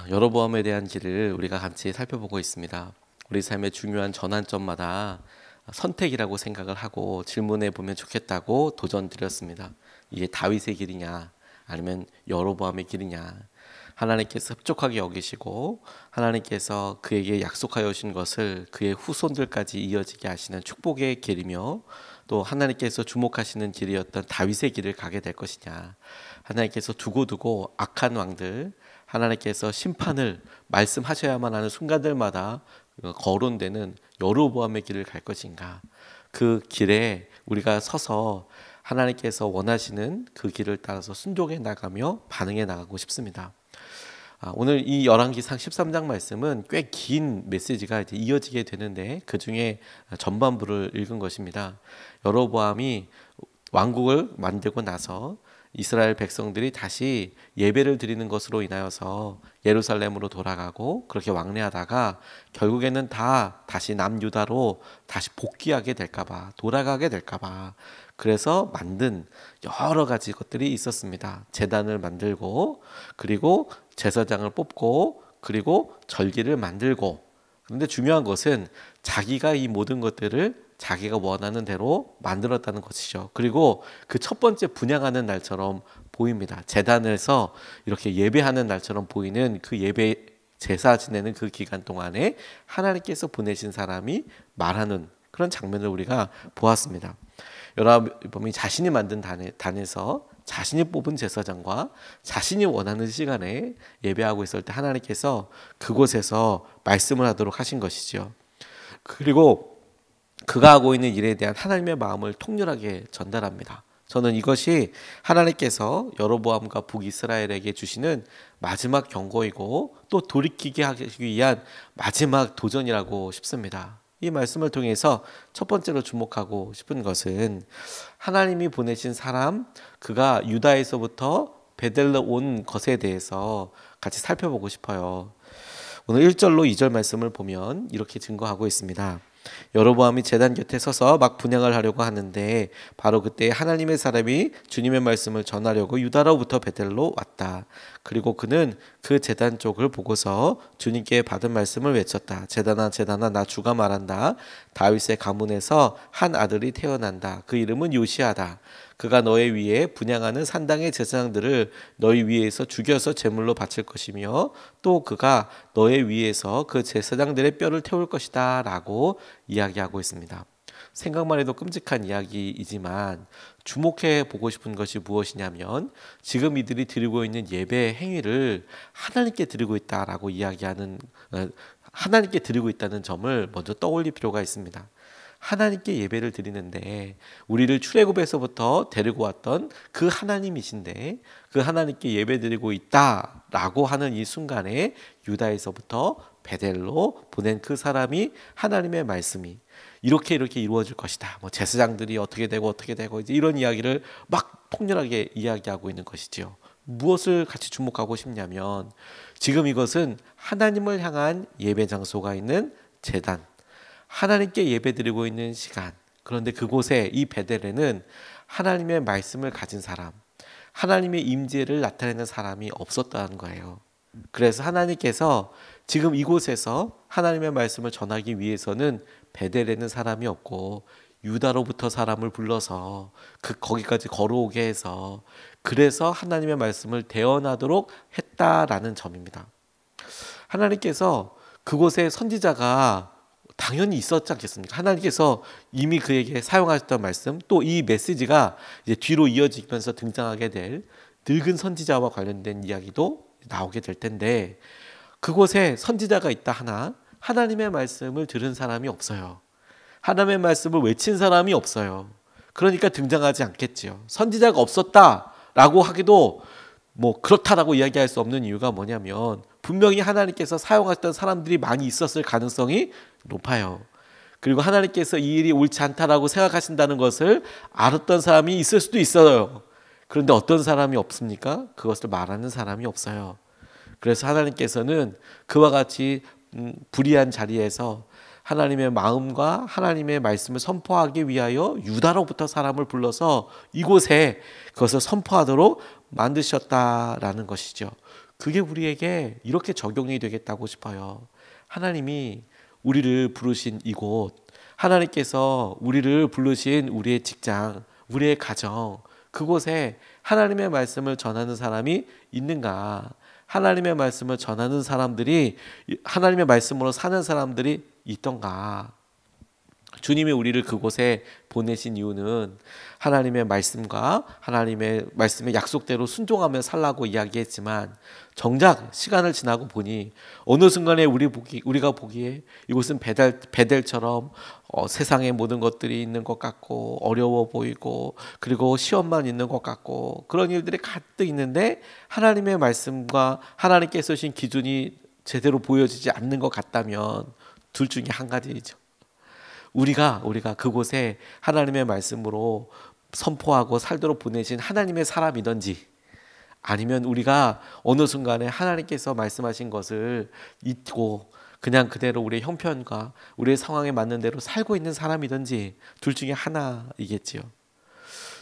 여로보암에 대한 길을 우리가 같이 살펴보고 있습니다. 우리 삶의 중요한 전환점마다 선택이라고 생각을 하고 질문해 보면 좋겠다고 도전드렸습니다. 이게 다윗의 길이냐 아니면 여로보암의 길이냐. 하나님께서 흡족하게 여기시고 하나님께서 그에게 약속하여 주신 것을 그의 후손들까지 이어지게 하시는 축복의 길이며, 또 하나님께서 주목하시는 길이었던 다윗의 길을 가게 될 것이냐. 하나님께서 두고두고 악한 왕들, 하나님께서 심판을 말씀하셔야만 하는 순간들마다 거론되는 여로보암의 길을 갈 것인가. 그 길에 우리가 서서 하나님께서 원하시는 그 길을 따라서 순종해 나가며 반응해 나가고 싶습니다. 오늘 이 열왕기상 13장 말씀은 꽤 긴 메시지가 이제 이어지게 되는데, 그 중에 전반부를 읽은 것입니다. 여로보암이 왕국을 만들고 나서 이스라엘 백성들이 다시 예배를 드리는 것으로 인하여서 예루살렘으로 돌아가고 그렇게 왕래하다가 결국에는 다시 남유다로 다시 복귀하게 될까봐, 돌아가게 될까봐 그래서 만든 여러 가지 것들이 있었습니다. 제단을 만들고, 그리고 제사장을 뽑고, 그리고 절기를 만들고. 그런데 중요한 것은 자기가 이 모든 것들을 자기가 원하는 대로 만들었다는 것이죠. 그리고 그 첫 번째 분향하는 날처럼 보입니다. 제단에서 이렇게 예배하는 날처럼 보이는 그 예배 제사 지내는 그 기간 동안에 하나님께서 보내신 사람이 말하는 그런 장면을 우리가 보았습니다. 여러분이 자신이 만든 단에서 자신이 뽑은 제사장과 자신이 원하는 시간에 예배하고 있을 때 하나님께서 그곳에서 말씀을 하도록 하신 것이죠. 그리고 그가 하고 있는 일에 대한 하나님의 마음을 통렬하게 전달합니다. 저는 이것이 하나님께서 여로보암과 북이스라엘에게 주시는 마지막 경고이고 또 돌이키게 하기 위한 마지막 도전이라고 싶습니다. 이 말씀을 통해서 첫 번째로 주목하고 싶은 것은 하나님이 보내신 사람, 그가 유다에서부터 베델로 온 것에 대해서 같이 살펴보고 싶어요. 오늘 1절로 2절 말씀을 보면 이렇게 증거하고 있습니다. 여로보암이 제단 곁에 서서 막 분향을 하려고 하는데 바로 그때 하나님의 사람이 주님의 말씀을 전하려고 유다로부터 베델로 왔다. 그리고 그는 그 제단 쪽을 보고서 주님께 받은 말씀을 외쳤다. 제단아 제단아, 나 주가 말한다. 다윗의 가문에서 한 아들이 태어난다. 그 이름은 요시아다. 그가 너의 위에 분향하는 산당의 제사장들을 너희 위에서 죽여서 제물로 바칠 것이며, 또 그가 너의 위에서 그 제사장들의 뼈를 태울 것이다 라고 이야기하고 있습니다. 생각만 해도 끔찍한 이야기이지만 주목해 보고 싶은 것이 무엇이냐면, 지금 이들이 드리고 있는 예배 행위를 하나님께 드리고 있다라고 이야기하는, 하나님께 드리고 있다는 점을 먼저 떠올릴 필요가 있습니다. 하나님께 예배를 드리는데 우리를 출애굽에서부터 데리고 왔던 그 하나님이신데, 그 하나님께 예배 드리고 있다라고 하는 이 순간에 유다에서부터 베델로 보낸 그 사람이 하나님의 말씀이 이렇게 이루어질 것이다. 뭐 제사장들이 어떻게 되고 이제 이런 이야기를 막 통렬하게 이야기하고 있는 것이지요. 무엇을 같이 주목하고 싶냐면, 지금 이것은 하나님을 향한 예배 장소가 있는 제단, 하나님께 예배드리고 있는 시간. 그런데 그곳에 이 베델에는 하나님의 말씀을 가진 사람, 하나님의 임재를 나타내는 사람이 없었다는 거예요. 그래서 하나님께서 지금 이곳에서 하나님의 말씀을 전하기 위해서는 베델에는 사람이 없고 유다로부터 사람을 불러서 거기까지 걸어오게 해서, 그래서 하나님의 말씀을 대언하도록 했다라는 점입니다. 하나님께서 그곳에 선지자가 당연히 있었지 않겠습니까? 하나님께서 이미 그에게 사용하셨던 말씀, 또 이 메시지가 이제 뒤로 이어지면서 등장하게 될 늙은 선지자와 관련된 이야기도 나오게 될 텐데, 그곳에 선지자가 있다 하나 하나님의 말씀을 들은 사람이 없어요. 하나님의 말씀을 외친 사람이 없어요. 그러니까 등장하지 않겠지요. 선지자가 없었다라고 하기도 뭐 그렇다라고 이야기할 수 없는 이유가 뭐냐면, 분명히 하나님께서 사용하셨던 사람들이 많이 있었을 가능성이 높아요. 그리고 하나님께서 이 일이 옳지 않다라고 생각하신다는 것을 알았던 사람이 있을 수도 있어요. 그런데 어떤 사람이 없습니까? 그것을 말하는 사람이 없어요. 그래서 하나님께서는 그와 같이 불의한 자리에서 하나님의 마음과 하나님의 말씀을 선포하기 위하여 유다로부터 사람을 불러서 이곳에 그것을 선포하도록 만드셨다라는 것이죠. 그게 우리에게 이렇게 적용이 되겠다고 싶어요. 하나님이 우리를 부르신 이곳, 하나님께서 우리를 부르신 우리의 직장, 우리의 가정, 그곳에 하나님의 말씀을 전하는 사람이 있는가? 하나님의 말씀을 전하는 사람들이, 하나님의 말씀으로 사는 사람들이 있던가? 주님이 우리를 그곳에 보내신 이유는 하나님의 말씀과 하나님의 말씀의 약속대로 순종하며 살라고 이야기했지만, 정작 시간을 지나고 보니 어느 순간에 우리가 보기에 이곳은 베델처럼 세상의 모든 것들이 있는 것 같고 어려워 보이고, 그리고 시험만 있는 것 같고, 그런 일들이 가득 있는데 하나님의 말씀과 하나님께서 주신 기준이 제대로 보여지지 않는 것 같다면 둘 중에 한 가지이죠. 우리가 그곳에 하나님의 말씀으로 선포하고 살도록 보내신 하나님의 사람이든지, 아니면 우리가 어느 순간에 하나님께서 말씀하신 것을 잊고 그냥 그대로 우리의 형편과 우리의 상황에 맞는 대로 살고 있는 사람이든지, 둘 중에 하나이겠지요.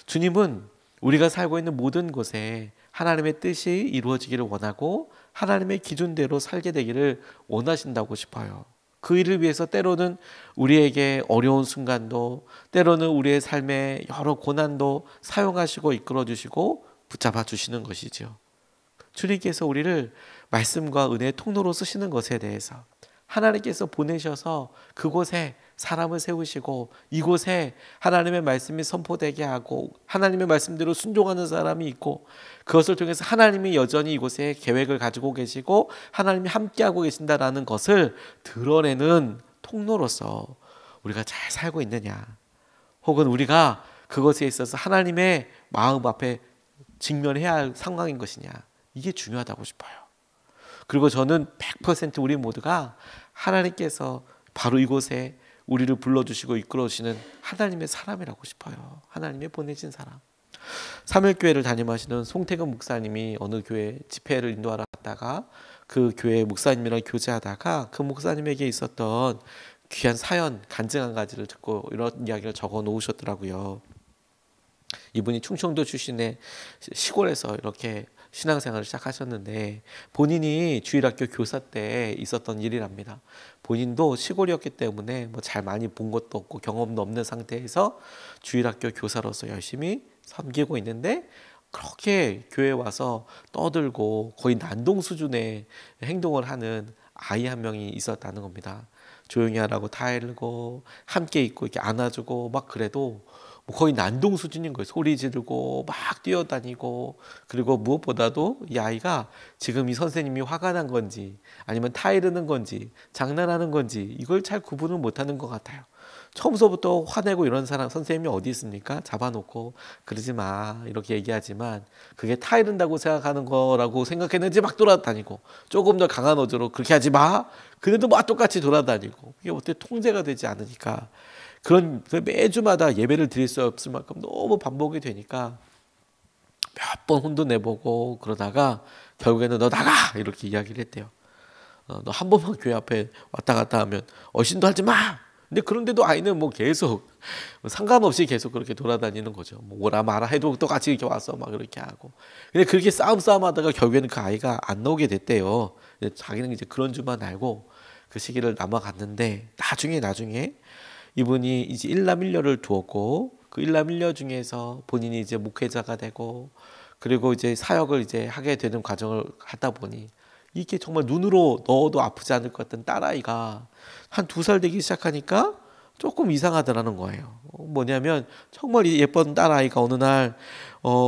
주님은 우리가 살고 있는 모든 곳에 하나님의 뜻이 이루어지기를 원하고 하나님의 기준대로 살게 되기를 원하신다고 싶어요. 그 일을 위해서 때로는 우리에게 어려운 순간도, 때로는 우리의 삶의 여러 고난도 사용하시고 이끌어 주시고 붙잡아 주시는 것이죠. 주님께서 우리를 말씀과 은혜의 통로로 쓰시는 것에 대해서, 하나님께서 보내셔서 그곳에 사람을 세우시고 이곳에 하나님의 말씀이 선포되게 하고 하나님의 말씀대로 순종하는 사람이 있고, 그것을 통해서 하나님이 여전히 이곳에 계획을 가지고 계시고 하나님이 함께하고 계신다라는 것을 드러내는 통로로서 우리가 잘 살고 있느냐, 혹은 우리가 그것에 있어서 하나님의 마음 앞에 직면해야 할 상황인 것이냐, 이게 중요하다고 싶어요. 그리고 저는 100% 우리 모두가 하나님께서 바로 이곳에 우리를 불러주시고 이끌어주시는 하나님의 사람이라고 싶어요. 하나님의 보내신 사람. 삼일교회를 담임하시는 송태근 목사님이 어느 교회 집회를 인도하러 갔다가 그 교회 목사님이랑 교제하다가 그 목사님에게 있었던 귀한 사연, 간증 한 가지를 듣고 이런 이야기를 적어 놓으셨더라고요. 이분이 충청도 출신의 시골에서 이렇게 신앙생활을 시작하셨는데, 본인이 주일학교 교사 때 있었던 일이랍니다. 본인도 시골이었기 때문에 뭐 잘 많이 본 것도 없고 경험도 없는 상태에서 주일학교 교사로서 열심히 섬기고 있는데, 그렇게 교회에 와서 떠들고 거의 난동 수준의 행동을 하는 아이 한 명이 있었다는 겁니다. 조용히 하라고 타일고 함께 있고 이렇게 안아주고 막 그래도 거의 난동 수준인 거예요. 소리 지르고 막 뛰어다니고, 그리고 무엇보다도 이 아이가 지금 이 선생님이 화가 난 건지 아니면 타이르는 건지 장난하는 건지 이걸 잘 구분을 못하는 것 같아요. 처음서부터 화내고 이런 사람 선생님이 어디 있습니까? 잡아놓고 그러지 마 이렇게 얘기하지만, 그게 타이른다고 생각하는 거라고 생각했는지 막 돌아다니고, 조금 더 강한 어조로 그렇게 하지 마 그래도 막 똑같이 돌아다니고, 그게 어떻게 통제가 되지 않으니까 그런 매주마다 예배를 드릴 수 없을 만큼 너무 반복이 되니까 몇 번 혼도 내보고 그러다가 결국에는 너 나가 이렇게 이야기를 했대요. 너 한 번만 교회 앞에 왔다 갔다 하면 어신도 하지 마. 근데 그런데도 아이는 뭐 계속 상관없이 계속 그렇게 돌아다니는 거죠. 뭐라 마라 해도 똑같이 이렇게 와서 막 그렇게 하고. 근데 그렇게 싸움하다가 결국에는 그 아이가 안 나오게 됐대요. 자기는 이제 그런 줄만 알고 그 시기를 넘어갔는데, 나중에 이분이 이제 일남일녀를 두었고, 그 일남일녀 중에서 본인이 이제 목회자가 되고, 그리고 이제 사역을 이제 하게 되는 과정을 하다 보니 이게 정말 눈으로 넣어도 아프지 않을 것 같은 딸아이가 한 2살 되기 시작하니까 조금 이상하더라는 거예요. 뭐냐면 정말 예쁜 딸아이가 어느 날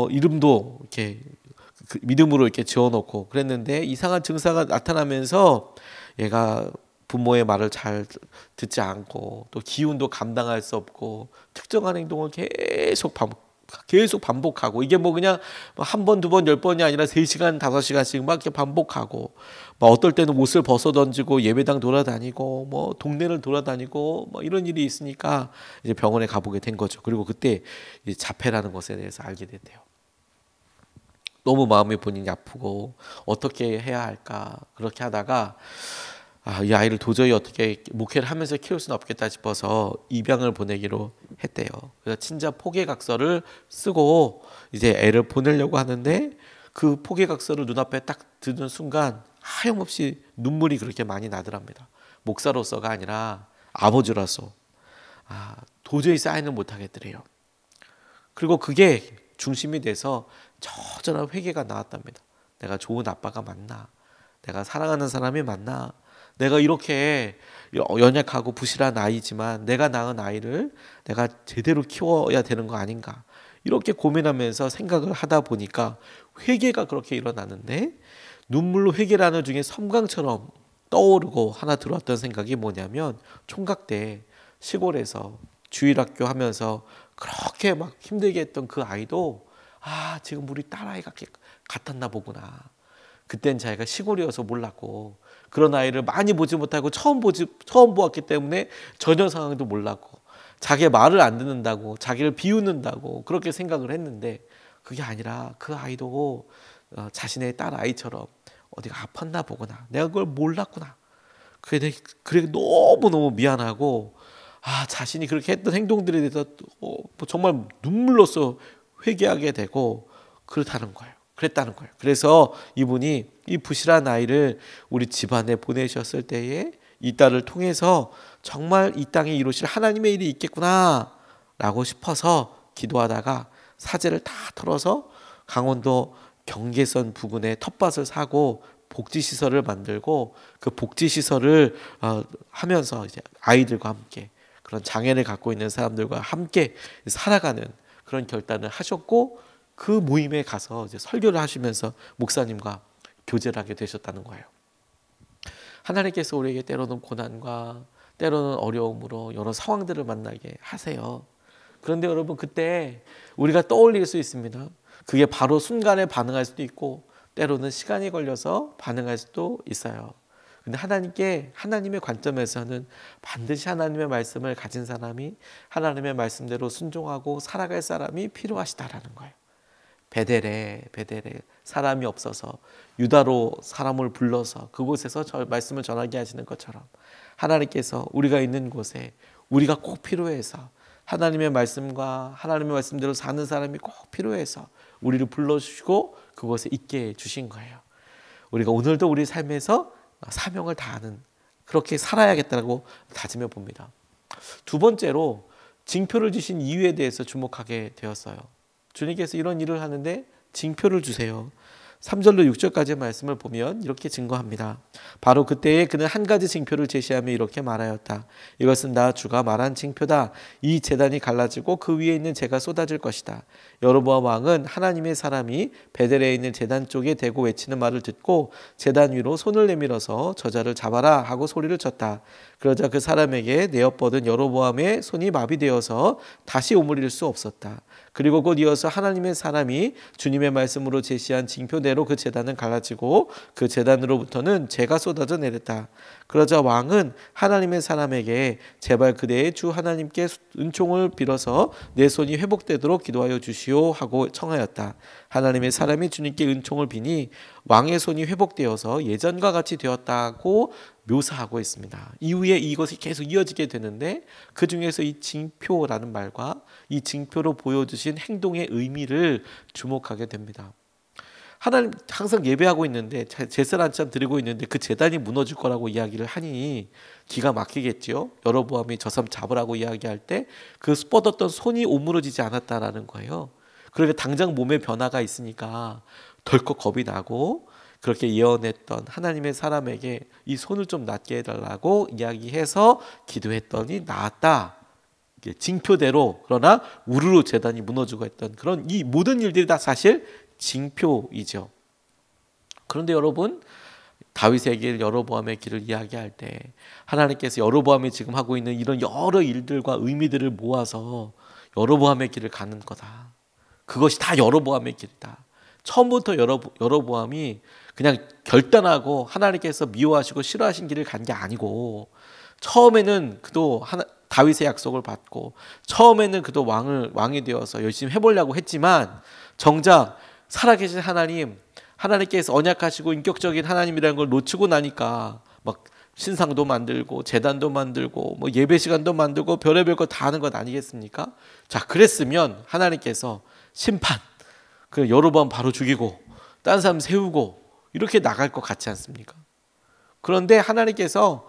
이름도 이렇게 믿음으로 이렇게 지어놓고 그랬는데, 이상한 증상가 나타나면서 얘가 부모의 말을 잘 듣지 않고 또 기운도 감당할 수 없고 특정한 행동을 계속 반복하고, 이게 뭐 그냥 한 번, 두 번, 10번이 아니라 3시간, 5시간씩 막 이렇게 반복하고, 막 어떨 때는 옷을 벗어 던지고 예배당 돌아다니고 뭐 동네를 돌아다니고 뭐 이런 일이 있으니까 이제 병원에 가보게 된 거죠. 그리고 그때 이제 자폐라는 것에 대해서 알게 됐대요. 너무 마음이 본인이 아프고 어떻게 해야 할까 그렇게 하다가, 이 아이를 도저히 어떻게 목회를 하면서 키울 수는 없겠다 싶어서 입양을 보내기로 했대요. 그래서 친자 포기각서를 쓰고 이제 애를 보내려고 하는데, 그 포기각서를 눈앞에 딱 듣는 순간 하염없이 눈물이 그렇게 많이 나더랍니다. 목사로서가 아니라 아버지로서 도저히 사인을 못하겠더래요. 그리고 그게 중심이 돼서 처절한 회개가 나왔답니다. 내가 좋은 아빠가 맞나? 내가 사랑하는 사람이 맞나? 내가 이렇게 연약하고 부실한 아이지만 내가 낳은 아이를 내가 제대로 키워야 되는 거 아닌가? 이렇게 고민하면서 생각을 하다 보니까 회개가 그렇게 일어나는데, 눈물로 회개를 하는 중에 섬광처럼 떠오르고 하나 들어왔던 생각이 뭐냐면, 총각 때 시골에서 주일학교 하면서 그렇게 막 힘들게 했던 그 아이도 지금 우리 딸아이가 같았나 보구나. 그땐 자기가 시골이어서 몰랐고, 그런 아이를 많이 보지 못하고 처음 보았기 때문에 전혀 상황도 몰랐고, 자기의 말을 안 듣는다고, 자기를 비웃는다고 그렇게 생각을 했는데, 그게 아니라 그 아이도 자신의 딸 아이처럼 어디가 아팠나 보구나. 내가 그걸 몰랐구나. 그래 너무너무 미안하고, 자신이 그렇게 했던 행동들에 대해서 정말 눈물로써 회개하게 되고 그랬다는 거예요. 그래서 이분이 이 부실한 아이를 우리 집안에 보내셨을 때에 이 딸을 통해서 정말 이 땅에 이루실 하나님의 일이 있겠구나 라고 싶어서 기도하다가 사재를 다 털어서 강원도 경계선 부근에 텃밭을 사고 복지시설을 만들고, 그 복지시설을 하면서 이제 아이들과 함께, 그런 장애를 갖고 있는 사람들과 함께 살아가는 그런 결단을 하셨고, 그 모임에 가서 이제 설교를 하시면서 목사님과 교제를 하게 되셨다는 거예요. 하나님께서 우리에게 때로는 고난과 때로는 어려움으로 여러 상황들을 만나게 하세요. 그런데 여러분, 그때 우리가 떠올릴 수 있습니다. 그게 바로 순간에 반응할 수도 있고 때로는 시간이 걸려서 반응할 수도 있어요. 근데 하나님의 관점에서는 반드시 하나님의 말씀을 가진 사람이 하나님의 말씀대로 순종하고 살아갈 사람이 필요하시다라는 거예요. 베델에 사람이 없어서 유다로 사람을 불러서 그곳에서 말씀을 전하게 하시는 것처럼, 하나님께서 우리가 있는 곳에 우리가 꼭 필요해서, 하나님의 말씀과 하나님의 말씀대로 사는 사람이 꼭 필요해서 우리를 불러주시고 그곳에 있게 해주신 거예요. 우리가 오늘도 우리 삶에서 사명을 다하는, 그렇게 살아야겠다고 다짐해 봅니다. 두 번째로 징표를 주신 이유에 대해서 주목하게 되었어요. 주님께서 이런 일을 하는데 징표를 주세요. 3절로 6절까지의 말씀을 보면 이렇게 증거합니다. 바로 그때에 그는 한 가지 징표를 제시하며 이렇게 말하였다. 이것은 나 주가 말한 징표다. 이 제단이 갈라지고 그 위에 있는 재가 쏟아질 것이다. 여로보암 왕은 하나님의 사람이 베델에 있는 제단 쪽에 대고 외치는 말을 듣고 제단 위로 손을 내밀어서 저자를 잡아라 하고 소리를 쳤다. 그러자 그 사람에게 내어뻗은 여로보암의 손이 마비되어서 다시 오므릴 수 없었다. 그리고 곧 이어서 하나님의 사람이 주님의 말씀으로 제시한 징표대로 그 제단은 갈라지고 그 제단으로부터는 재가 쏟아져 내렸다. 그러자 왕은 하나님의 사람에게 제발 그대의 주 하나님께 은총을 빌어서 내 손이 회복되도록 기도하여 주시오 하고 청하였다. 하나님의 사람이 주님께 은총을 비니 왕의 손이 회복되어서 예전과 같이 되었다고 묘사하고 있습니다. 이후에 이것이 계속 이어지게 되는데, 그 중에서 이 징표라는 말과 이 징표로 보여주신 행동의 의미를 주목하게 됩니다. 하나님 항상 예배하고 있는데, 제사를 한참 드리고 있는데 그 제단이 무너질 거라고 이야기를 하니 기가 막히겠죠. 여로보암이 저 사람 잡으라고 이야기할 때 그 뻗었던 손이 오므러지지 않았다라는 거예요. 그러니까 당장 몸에 변화가 있으니까 덜컥 겁이 나고, 그렇게 예언했던 하나님의 사람에게 이 손을 좀 낫게 해달라고 이야기해서 기도했더니 나았다. 징표대로, 그러나 우르르 제단이 무너지고 했던 그런 이 모든 일들이 다 사실 징표이죠. 그런데 여러분, 다윗의 길, 여로보암의 길을 이야기할 때 하나님께서 여로보암이 지금 하고 있는 이런 여러 일들과 의미들을 모아서 여로보암의 길을 가는 거다. 그것이 다 여로보암의 길이다. 처음부터 여로보암이 그냥 결단하고 하나님께서 미워하시고 싫어하신 길을 간 게 아니고, 처음에는 그도 다윗의 약속을 받고 처음에는 그도 왕이 되어서 열심히 해보려고 했지만, 정작 살아계신 하나님께서 언약하시고 인격적인 하나님이라는 걸 놓치고 나니까 막 신상도 만들고 제단도 만들고 뭐 예배 시간도 만들고 별의별 거 다 하는 것 아니겠습니까? 자, 그랬으면 하나님께서 심판, 그 여로보암 바로 죽이고 딴 사람 세우고 이렇게 나갈 것 같지 않습니까? 그런데 하나님께서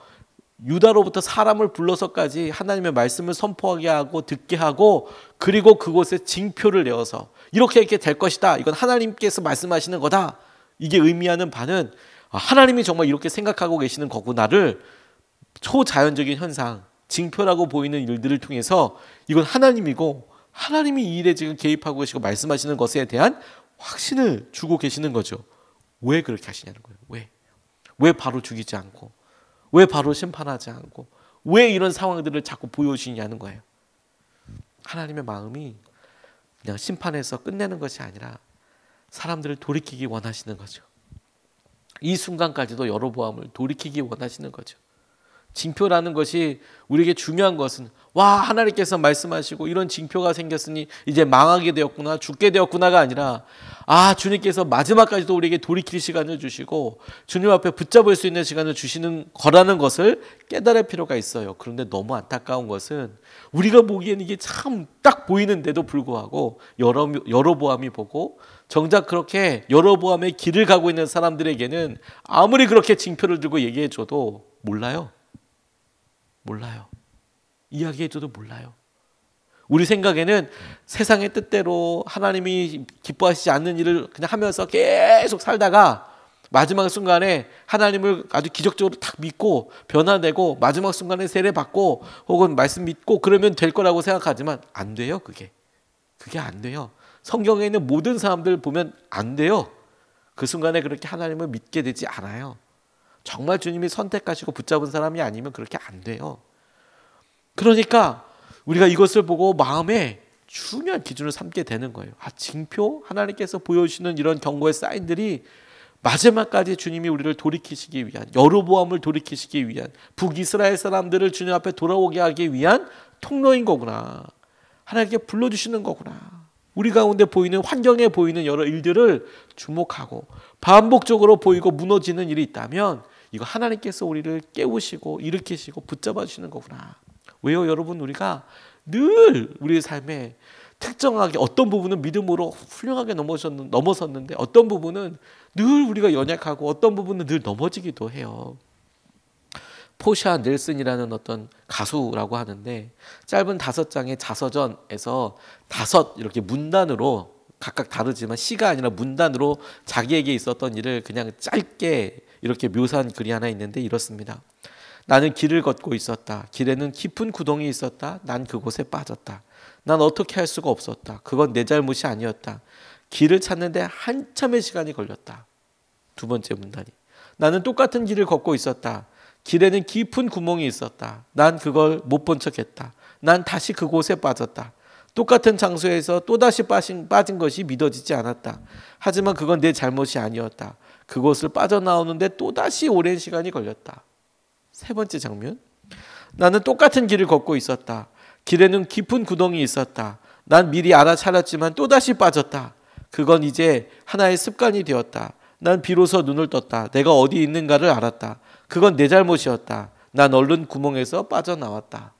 유다로부터 사람을 불러서까지 하나님의 말씀을 선포하게 하고 듣게 하고, 그리고 그곳에 징표를 내어서 이렇게 될 것이다, 이건 하나님께서 말씀하시는 거다, 이게 의미하는 바는 하나님이 정말 이렇게 생각하고 계시는 거구나를 초자연적인 현상, 징표라고 보이는 일들을 통해서 이건 하나님이고 하나님이 이 일에 지금 개입하고 계시고 말씀하시는 것에 대한 확신을 주고 계시는 거죠. 왜 그렇게 하시냐는 거예요. 왜 바로 죽이지 않고, 왜 바로 심판하지 않고, 왜 이런 상황들을 자꾸 보여주시냐는 거예요. 하나님의 마음이 그냥 심판해서 끝내는 것이 아니라 사람들을 돌이키기 원하시는 거죠. 이 순간까지도 여로보암을 돌이키기 원하시는 거죠. 징표라는 것이 우리에게 중요한 것은, 와, 하나님께서 말씀하시고 이런 징표가 생겼으니 이제 망하게 되었구나, 죽게 되었구나가 아니라, 주님께서 마지막까지도 우리에게 돌이킬 시간을 주시고 주님 앞에 붙잡을 수 있는 시간을 주시는 거라는 것을 깨달을 필요가 있어요. 그런데 너무 안타까운 것은 우리가 보기에는 이게 참 딱 보이는데도 불구하고 여로보암이 보고 정작 그렇게 여로보암의 길을 가고 있는 사람들에게는 아무리 그렇게 징표를 들고 얘기해줘도 몰라요. 이야기해줘도 몰라요. 우리 생각에는 세상의 뜻대로 하나님이 기뻐하시지 않는 일을 그냥 하면서 계속 살다가 마지막 순간에 하나님을 아주 기적적으로 딱 믿고 변화되고 마지막 순간에 세례받고 혹은 말씀 믿고 그러면 될 거라고 생각하지만 안 돼요. 그게 안 돼요. 성경에 있는 모든 사람들 보면 안 돼요. 그 순간에 그렇게 하나님을 믿게 되지 않아요. 정말 주님이 선택하시고 붙잡은 사람이 아니면 그렇게 안 돼요. 그러니까 우리가 이것을 보고 마음에 중요한 기준을 삼게 되는 거예요. 징표, 하나님께서 보여주시는 이런 경고의 사인들이 마지막까지 주님이 우리를 돌이키시기 위한, 여로보암을 돌이키시기 위한, 북이스라엘 사람들을 주님 앞에 돌아오게 하기 위한 통로인 거구나. 하나님께 불러주시는 거구나. 우리 가운데 보이는, 환경에 보이는 여러 일들을 주목하고 반복적으로 보이고 무너지는 일이 있다면 이거 하나님께서 우리를 깨우시고 일으키시고 붙잡아 주시는 거구나. 왜요, 여러분? 우리가 늘 우리의 삶에 특정하게 어떤 부분은 믿음으로 훌륭하게 넘어섰는데 어떤 부분은 늘 우리가 연약하고 어떤 부분은 늘 넘어지기도 해요. 포샤 넬슨이라는 어떤 가수라고 하는데 짧은 5장의 자서전에서 5 이렇게 문단으로, 각각 다르지만 시가 아니라 문단으로 자기에게 있었던 일을 그냥 짧게 이렇게 묘사한 글이 하나 있는데 이렇습니다. 나는 길을 걷고 있었다. 길에는 깊은 구덩이 있었다. 난 그곳에 빠졌다. 난 어떻게 할 수가 없었다. 그건 내 잘못이 아니었다. 길을 찾는데 한참의 시간이 걸렸다. 2번째 문단이, 나는 똑같은 길을 걷고 있었다. 길에는 깊은 구멍이 있었다. 난 그걸 못 본 척했다. 난 다시 그곳에 빠졌다. 똑같은 장소에서 또다시 빠진 것이 믿어지지 않았다. 하지만 그건 내 잘못이 아니었다. 그곳을 빠져나오는데 또다시 오랜 시간이 걸렸다. 3번째 장면, 나는 똑같은 길을 걷고 있었다. 길에는 깊은 구덩이 있었다. 난 미리 알아차렸지만 또다시 빠졌다. 그건 이제 하나의 습관이 되었다. 난 비로소 눈을 떴다. 내가 어디 있는가를 알았다. 그건 내 잘못이었다. 난 얼른 구멍에서 빠져나왔다.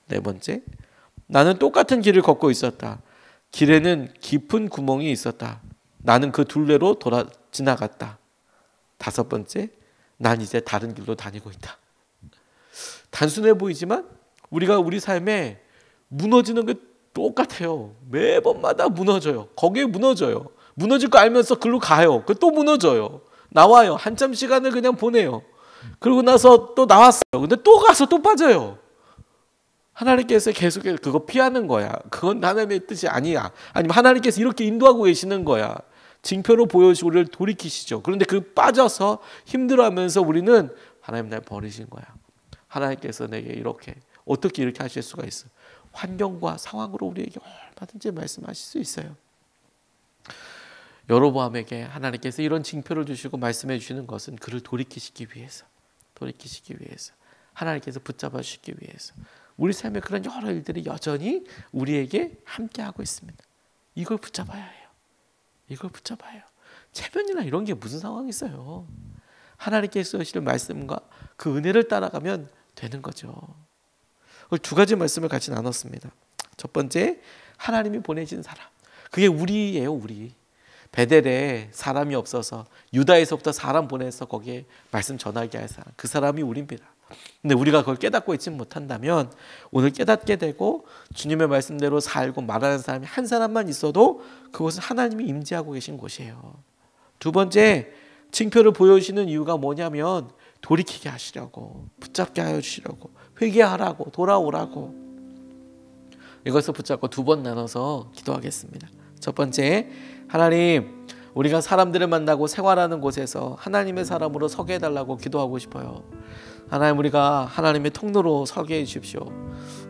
4번째, 나는 똑같은 길을 걷고 있었다. 길에는 깊은 구멍이 있었다. 나는 그 둘레로 지나갔다. 5번째, 난 이제 다른 길로 다니고 있다. 단순해 보이지만 우리가 우리 삶에 무너지는 게 똑같아요. 매번마다 무너져요. 거기에 무너져요. 무너질 거 알면서 글로 가요. 또 무너져요. 나와요. 한참 시간을 그냥 보내요. 그러고 나서 또 나왔어요. 근데 또 가서 또 빠져요. 하나님께서 계속해서 그거 피하는 거야. 그건 하나님의 뜻이 아니야. 아니면 하나님께서 이렇게 인도하고 계시는 거야. 징표로 보여주시고 우리를 돌이키시죠. 그런데 그 빠져서 힘들어하면서 우리는 하나님 날 버리신 거야. 하나님께서 내게 어떻게 이렇게 하실 수가 있어? 환경과 상황으로 우리에게 얼마든지 말씀하실 수 있어요. 여로보암에게 하나님께서 이런 징표를 주시고 말씀해 주시는 것은 그를 돌이키시기 위해서, 하나님께서 붙잡아 주시기 위해서, 우리 삶에 그런 여러 일들이 여전히 우리에게 함께하고 있습니다. 이걸 붙잡아야 해요. 체면이나 이런 게 무슨 상황이 있어요. 하나님께서 하시는 말씀과 그 은혜를 따라가면 되는 거죠. 2가지 말씀을 같이 나눴습니다. 첫 번째, 하나님이 보내신 사람. 그게 우리예요, 우리. 베델에 사람이 없어서 유다에서부터 사람 보내서 거기에 말씀 전하게 할 사람, 그 사람이 우리입니다. 근데 우리가 그걸 깨닫고 있지 못한다면 오늘 깨닫게 되고 주님의 말씀대로 살고 말하는 사람이 한 사람만 있어도 그것은 하나님이 임재하고 계신 곳이에요. 두 번째, 징표를 보여주시는 이유가 뭐냐면 돌이키게 하시려고, 붙잡게 하여 주시려고, 회개하라고, 돌아오라고. 이것을 붙잡고 두 번 나눠서 기도하겠습니다. 첫 번째, 하나님, 우리가 사람들을 만나고 생활하는 곳에서 하나님의 사람으로 서게 해달라고 기도하고 싶어요. 하나님, 우리가 하나님의 통로로 서게 해주십시오.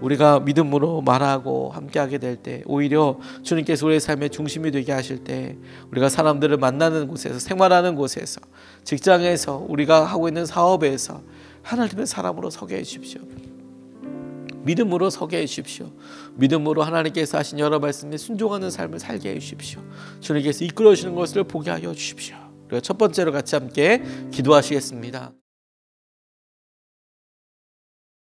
우리가 믿음으로 말하고 함께하게 될 때 오히려 주님께서 우리의 삶의 중심이 되게 하실 때 우리가 사람들을 만나는 곳에서, 생활하는 곳에서, 직장에서, 우리가 하고 있는 사업에서 하나님의 사람으로 서게 해주십시오. 믿음으로 서게 해주십시오. 믿음으로 하나님께서 하신 여러 말씀에 순종하는 삶을 살게 해주십시오. 주님께서 이끌어 주시는 것을 보게 하여 주십시오. 우리가 첫 번째로 같이 함께 기도하시겠습니다.